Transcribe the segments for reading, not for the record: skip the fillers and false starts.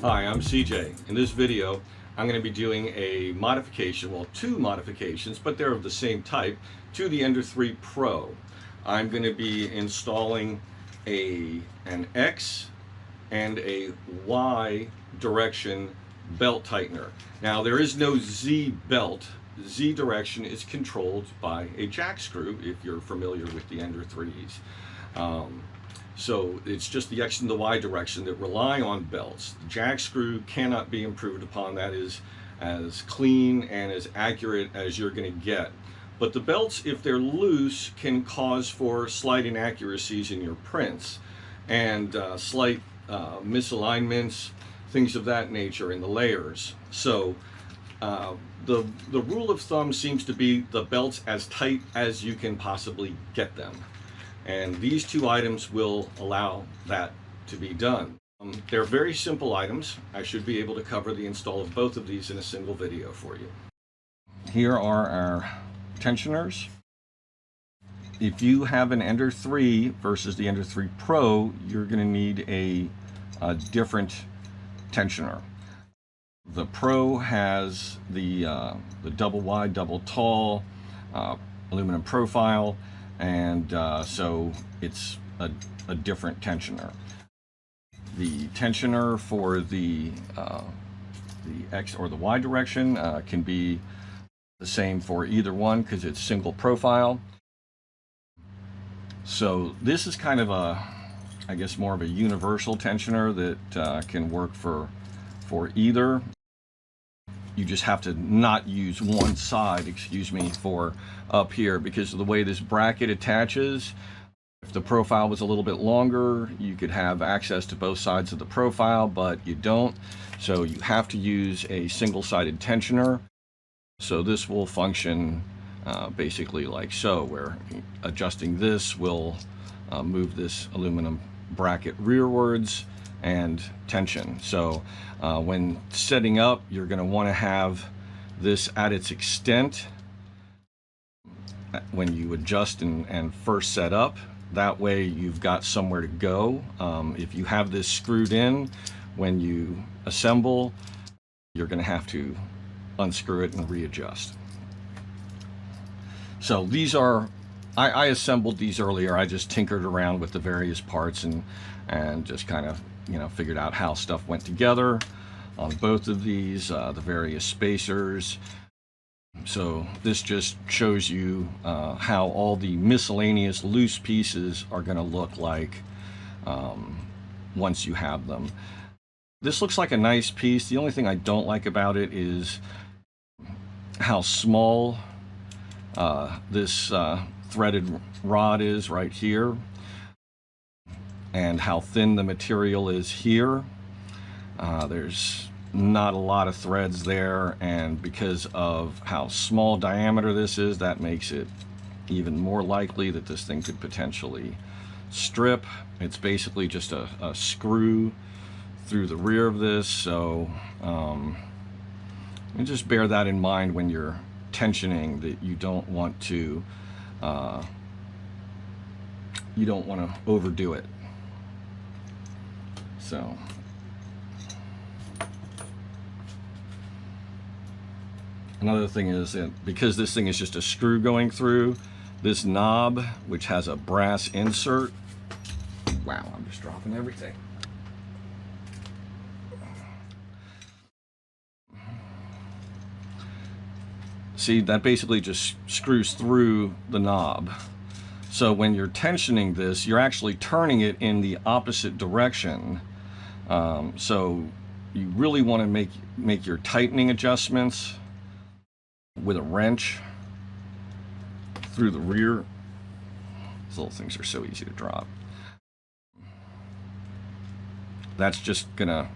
Hi, I'm CJ. In this video, I'm going to be doing a modification, well, two modifications, but they're of the same type, to the Ender 3 Pro. I'm going to be installing an X and a Y direction belt tightener. Now, there is no Z belt. Z direction is controlled by a jack screw, if you're familiar with the Ender 3s. So it's just the X and the Y direction that rely on belts. The jack screw cannot be improved upon. That is as clean and as accurate as you're going to get. But the belts, if they're loose, can cause for slight inaccuracies in your prints and slight misalignments, things of that nature in the layers. So the rule of thumb seems to be the belts as tight as you can possibly get them. And these two items will allow that to be done. They're very simple items. I should be able to cover the install of both of these in a single video for you. Here are our tensioners. If you have an Ender 3 versus the Ender 3 Pro, you're going to need a different tensioner. The Pro has the double wide, double tall aluminum profile, and so it's a different tensioner. The tensioner for the X or the Y direction can be the same for either one because it's single profile. So this is kind of I guess more of a universal tensioner that can work for either. You just have to not use one side, excuse me, for up here because of the way this bracket attaches. If the profile was a little bit longer, you could have access to both sides of the profile, but you don't. So you have to use a single-sided tensioner. So this will function basically like so, where adjusting this will move this aluminum bracket rearwards and tension. So when setting up, you're going to want to have this at its extent when you adjust and first set up. That way you've got somewhere to go. If you have this screwed in, when you assemble, you're going to have to unscrew it and readjust. So these are, I assembled these earlier. I just tinkered around with the various parts and just kind of figured out how stuff went together on both of these, the various spacers. So this just shows you how all the miscellaneous loose pieces are going to look like once you have them. This looks like a nice piece. The only thing I don't like about it is how small this threaded rod is right here, and how thin the material is here. There's not a lot of threads there, and because of how small diameter this is, that makes it even more likely that this thing could potentially strip. It's basically just a screw through the rear of this, so and just bear that in mind when you're tensioning, that you don't want to overdo it. So another thing is that because this thing is just a screw going through, this knob, which has a brass insert, wow, I'm just dropping everything. See, that basically just screws through the knob. So when you're tensioning this, you're actually turning it in the opposite direction. So you really want to make your tightening adjustments with a wrench through the rear. These little things are so easy to drop. That's just gonna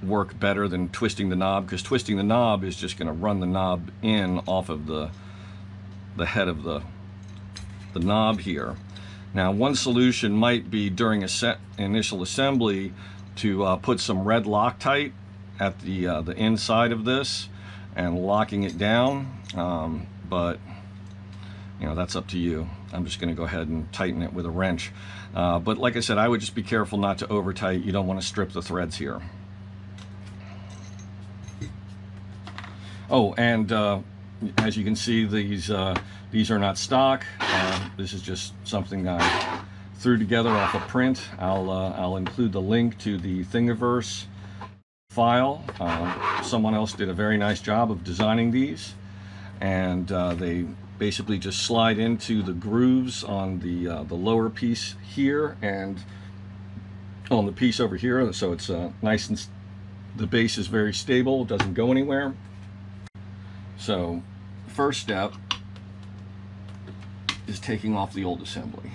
work better than twisting the knob, because twisting the knob is just gonna run the knob in off of the head of the knob here. Now, one solution might be during initial assembly to put some red Loctite at the inside of this and locking it down, but you know, that's up to you. I'm just going to go ahead and tighten it with a wrench. But like I said, I would just be careful not to over tight. You don't want to strip the threads here. Oh, and as you can see, these are not stock. This is just something I threw together off a print. I'll include the link to the Thingiverse file. Someone else did a very nice job of designing these, and they basically just slide into the grooves on the lower piece here and on the piece over here, so it's nice and the base is very stable, doesn't go anywhere. So first step is taking off the old assembly,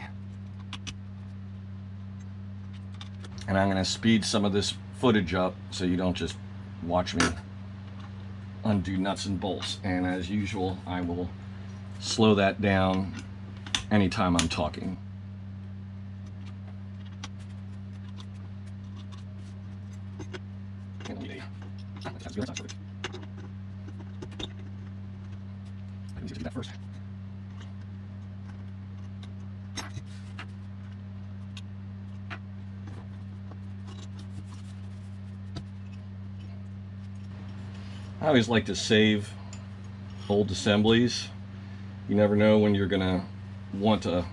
and I'm going to speed some of this footage up so you don't just watch me undo nuts and bolts, and as usual I will slow that down anytime I'm talking. Do that first. I always like to save old assemblies. You never know when you're gonna want to,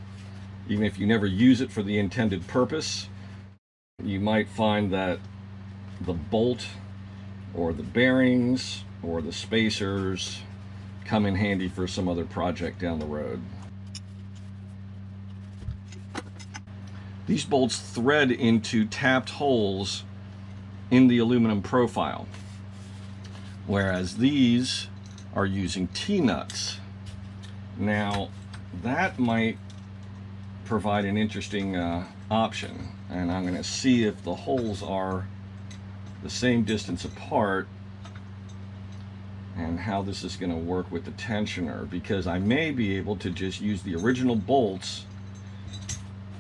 even if you never use it for the intended purpose, you might find that the bolt or the bearings or the spacers come in handy for some other project down the road. These bolts thread into tapped holes in the aluminum profile, whereas these are using T-nuts. Now that might provide an interesting option, and I'm going to see if the holes are the same distance apart and how this is going to work with the tensioner, because I may be able to just use the original bolts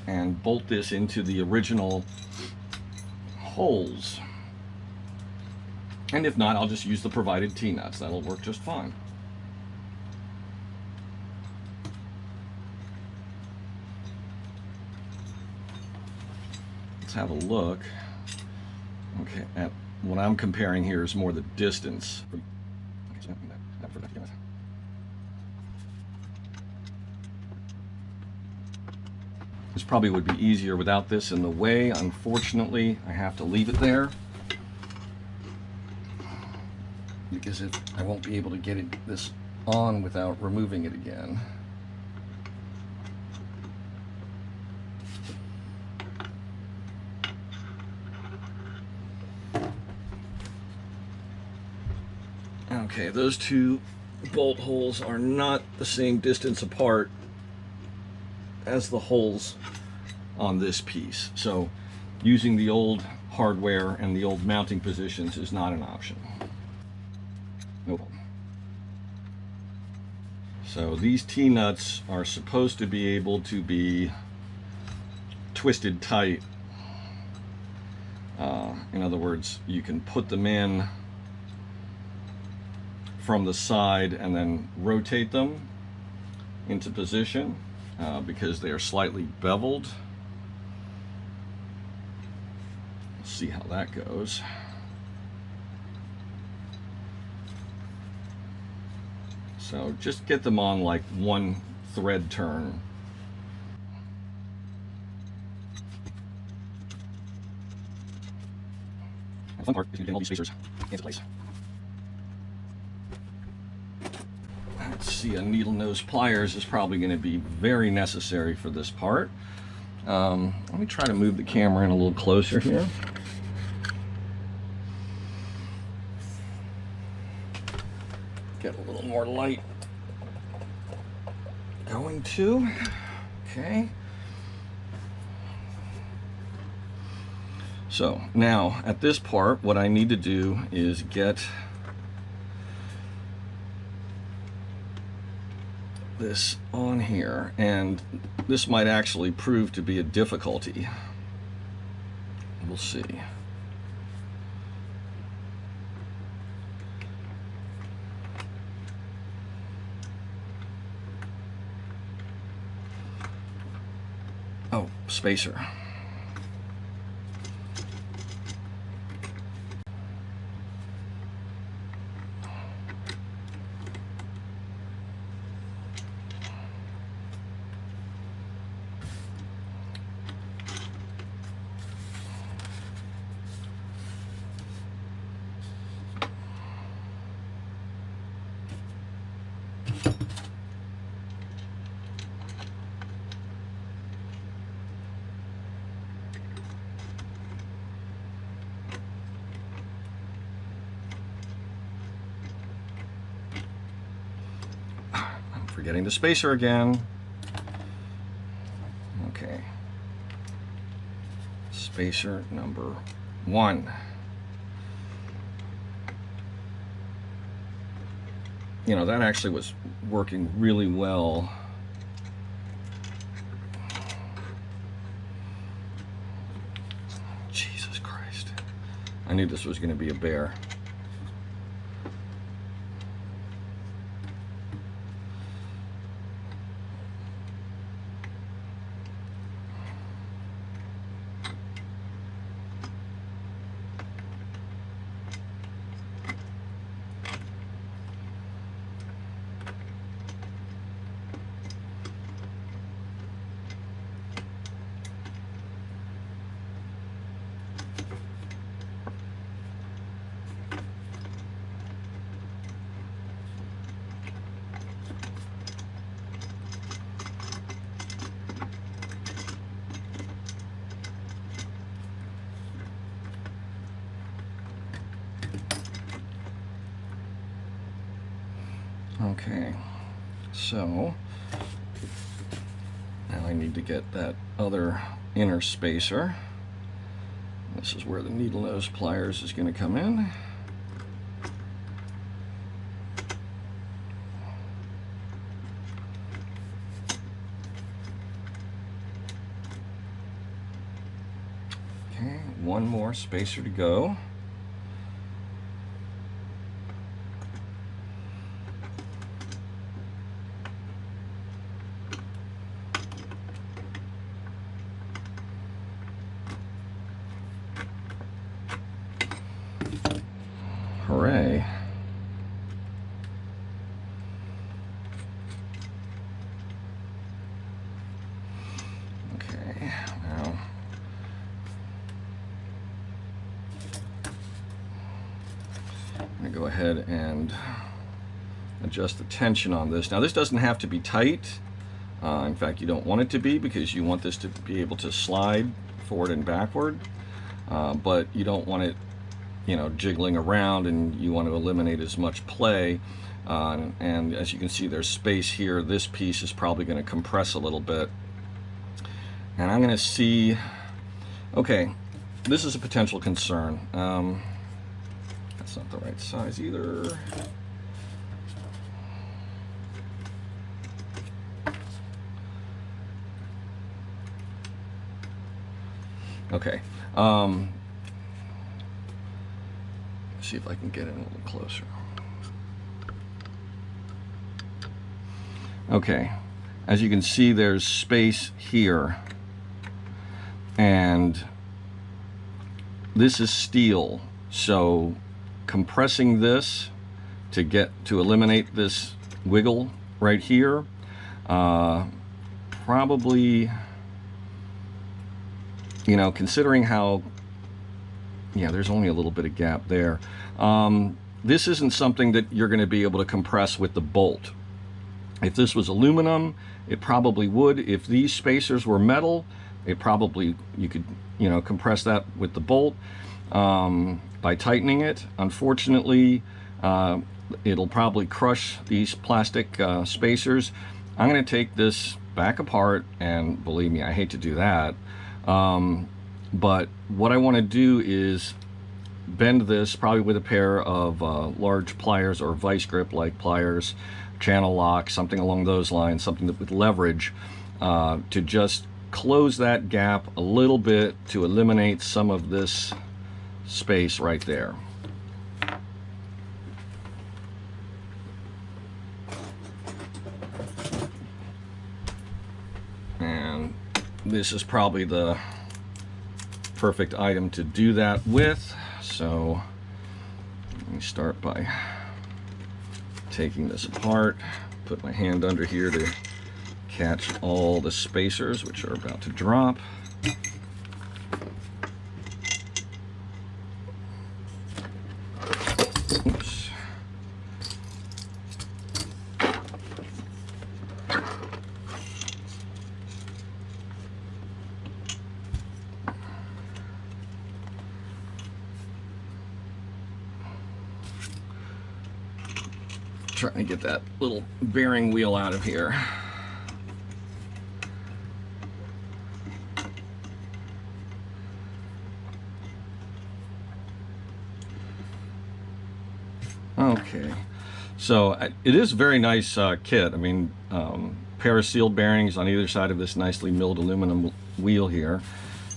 and bolt this into the original holes, and if not, I'll just use the provided T-nuts. That'll work just fine. Let's have a look. Okay, at what I'm comparing here is more the distance. This probably would be easier without this in the way. Unfortunately, I have to leave it there because I won't be able to get this on without removing it again. Okay, those two bolt holes are not the same distance apart as the holes on this piece, so using the old hardware and the old mounting positions is not an option. No problem. So these T-nuts are supposed to be able to be twisted tight. In other words, you can put them in from the side and then rotate them into position because they are slightly beveled. Let's see how that goes. So just get them on like one thread turn. The fun part is getting all these spacers into place. Let's see, a needle nose pliers is probably going to be very necessary for this part. Let me try to move the camera in a little closer here. Get a little more light going to. Okay. So now at this part, what I need to do is get this on here, and this might actually prove to be a difficulty. We'll see. spacer. Forgetting the spacer again. Okay. Spacer number 1. You know, that actually was working really well. Jesus Christ. I knew this was going to be a bear. Okay, so now I need to get that other inner spacer. This is where the needle nose pliers is going to come in. Okay, one more spacer to go. Hooray. Okay, now I'm going to go ahead and adjust the tension on this. Now this doesn't have to be tight. In fact, you don't want it to be, because you want this to be able to slide forward and backward. But you don't want it, you know, jiggling around, and you want to eliminate as much play. And as you can see, there's space here. This piece is probably going to compress a little bit. And I'm going to see, okay, this is a potential concern. That's not the right size either. Okay. See if I can get in a little closer. Okay, as you can see, there's space here, and this is steel, so compressing this to eliminate this wiggle right here, probably, you know, considering how, yeah, there's only a little bit of gap there. This isn't something that you're going to be able to compress with the bolt. If this was aluminum, it probably would. If these spacers were metal, it probably, you could, you know, compress that with the bolt by tightening it. Unfortunately, it'll probably crush these plastic spacers. I'm going to take this back apart, and believe me, I hate to do that. But what I want to do is bend this, probably with a pair of large pliers or vice grip like pliers, channel lock, something along those lines, something that with leverage, to just close that gap a little bit to eliminate some of this space right there. And this is probably the perfect item to do that with. So let me start by taking this apart, put my hand under here to catch all the spacers which are about to drop. Oops. Trying to get that little bearing wheel out of here. Okay, so it is a very nice kit. I mean, pair of sealed bearings on either side of this nicely milled aluminum wheel here.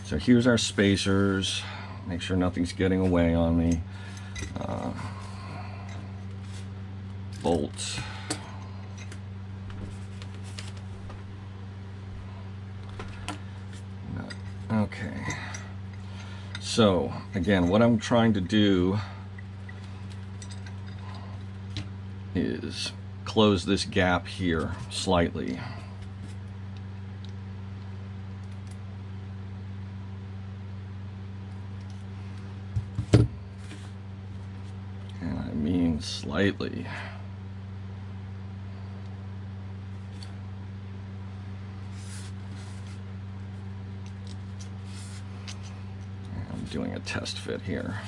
So here's our spacers. Make sure nothing's getting away on me. Bolts. Okay. So again, what I'm trying to do is close this gap here slightly. And I mean slightly. I'm doing a test fit here.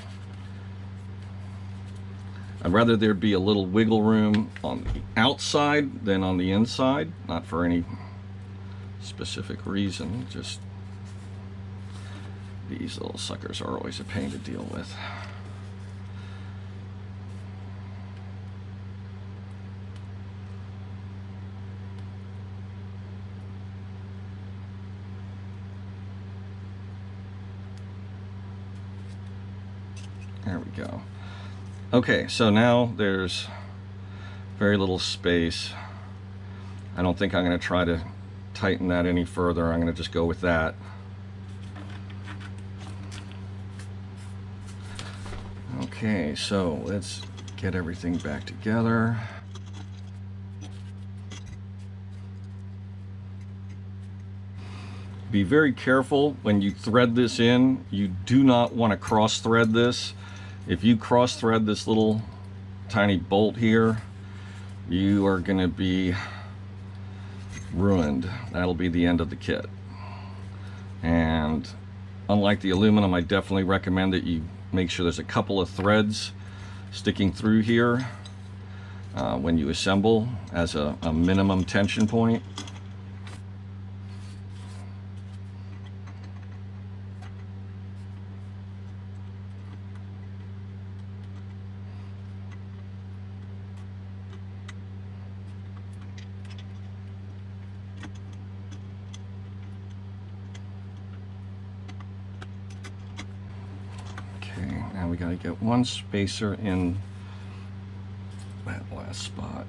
I'd rather there be a little wiggle room on the outside than on the inside, not for any specific reason, just these little suckers are always a pain to deal with. There we go. Okay, so now there's very little space. I don't think I'm going to try to tighten that any further. I'm going to just go with that. Okay, so let's get everything back together. Be very careful when you thread this in. You do not want to cross thread this. If you cross thread this little tiny bolt here, you are going to be ruined. That'll be the end of the kit. And unlike the aluminum, I definitely recommend that you make sure there's a couple of threads sticking through here when you assemble as a minimum tension point. Now we got to get one spacer in that last spot.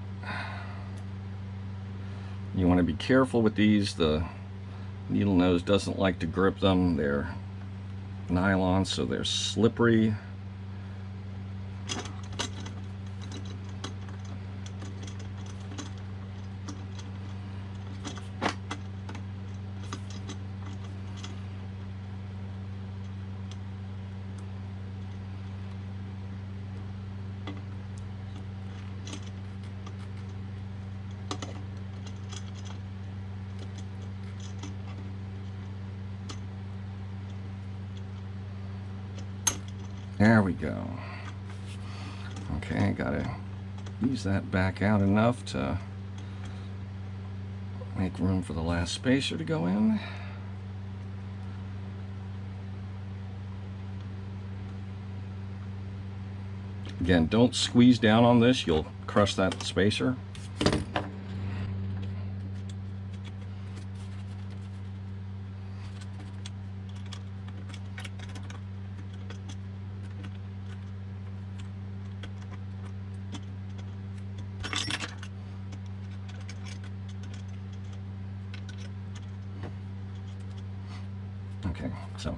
You want to be careful with these. The needle nose doesn't like to grip them. They're nylon, so they're slippery. There we go. Okay, gotta ease that back out enough to make room for the last spacer to go in. Again, don't squeeze down on this, you'll crush that spacer. Okay, so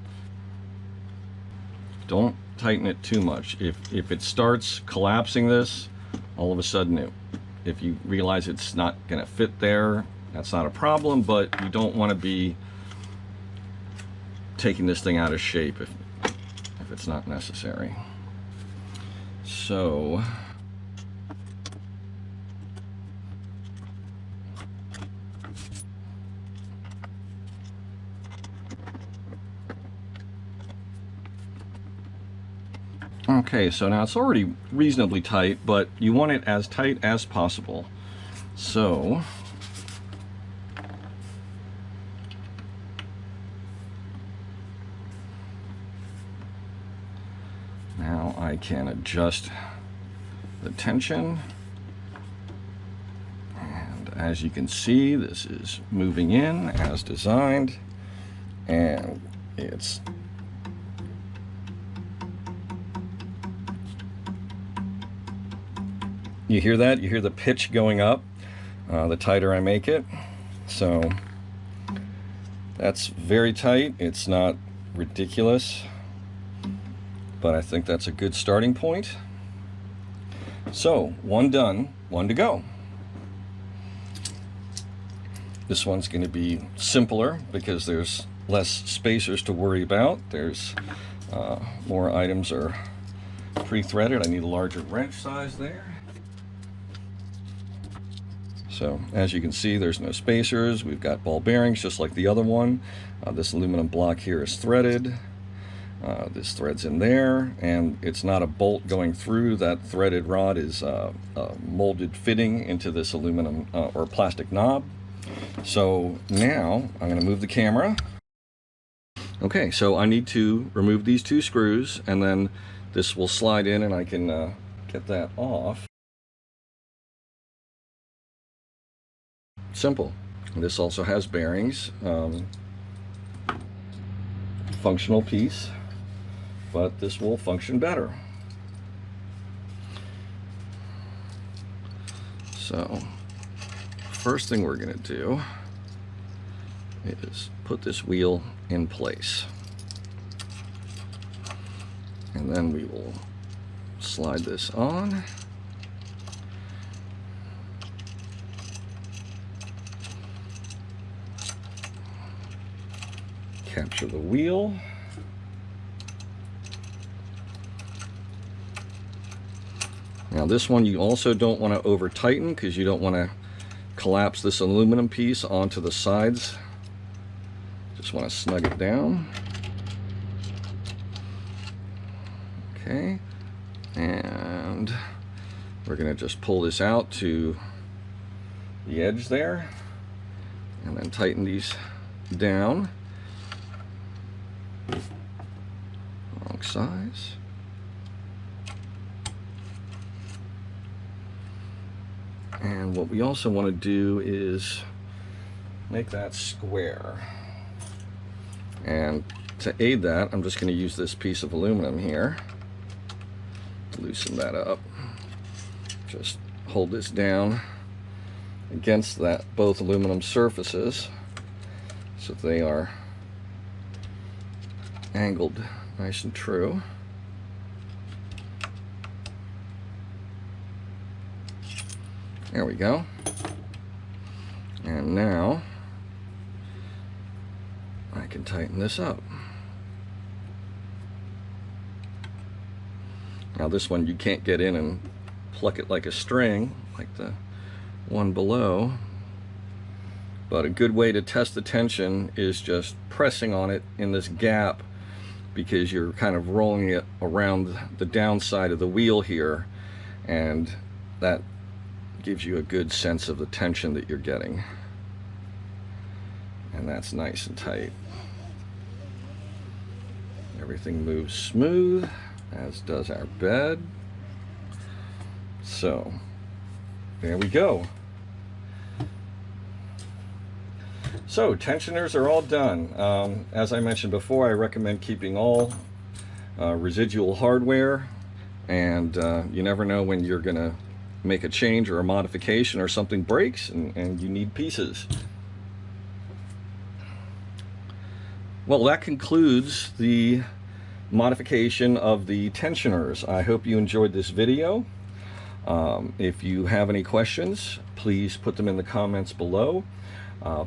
don't tighten it too much. If it starts collapsing this, all of a sudden if you realize it's not going to fit there, that's not a problem, but you don't want to be taking this thing out of shape if it's not necessary. So okay, so now it's already reasonably tight, but you want it as tight as possible. So now I can adjust the tension, and as you can see, this is moving in as designed, and it's you hear that? You hear the pitch going up the tighter I make it. So that's very tight. It's not ridiculous, but I think that's a good starting point. So one done, one to go. This one's going to be simpler because there's less spacers to worry about. There's more items are pre-threaded. I need a larger wrench size there. So as you can see, there's no spacers. We've got ball bearings just like the other one. This aluminum block here is threaded. This thread's in there, and it's not a bolt going through. That threaded rod is a molded fitting into this aluminum or plastic knob. So now I'm going to move the camera. Okay, so I need to remove these two screws, and then this will slide in and I can get that off. Simple. This also has bearings, functional piece, but this will function better. So first thing we're going to do is put this wheel in place, and then we will slide this on. Capture the wheel. Now this one you also don't want to over tighten because you don't want to collapse this aluminum piece onto the sides. Just want to snug it down. Okay, and we're going to just pull this out to the edge there and then tighten these down. Wrong size. And what we also want to do is make that square. And to aid that, I'm just going to use this piece of aluminum here. Loosen that up. Just hold this down against that both aluminum surfaces so they are angled nice and true. There we go. And now I can tighten this up. Now this one you can't get in and pluck it like a string like the one below, but a good way to test the tension is just pressing on it in this gap, because you're kind of rolling it around the downside of the wheel here, and that gives you a good sense of the tension that you're getting. And that's nice and tight. Everything moves smooth, as does our bed. So there we go. So tensioners are all done. As I mentioned before, I recommend keeping all residual hardware, and you never know when you're gonna make a change or a modification or something breaks and you need pieces. Well, that concludes the modification of the tensioners. I hope you enjoyed this video. If you have any questions, please put them in the comments below.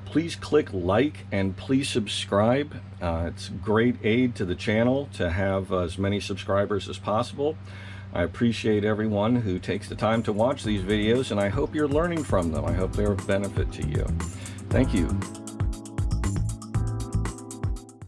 Please click like and please subscribe. It's great aid to the channel to have as many subscribers as possible. I appreciate everyone who takes the time to watch these videos, and I hope you're learning from them. I hope they're of benefit to you. Thank you.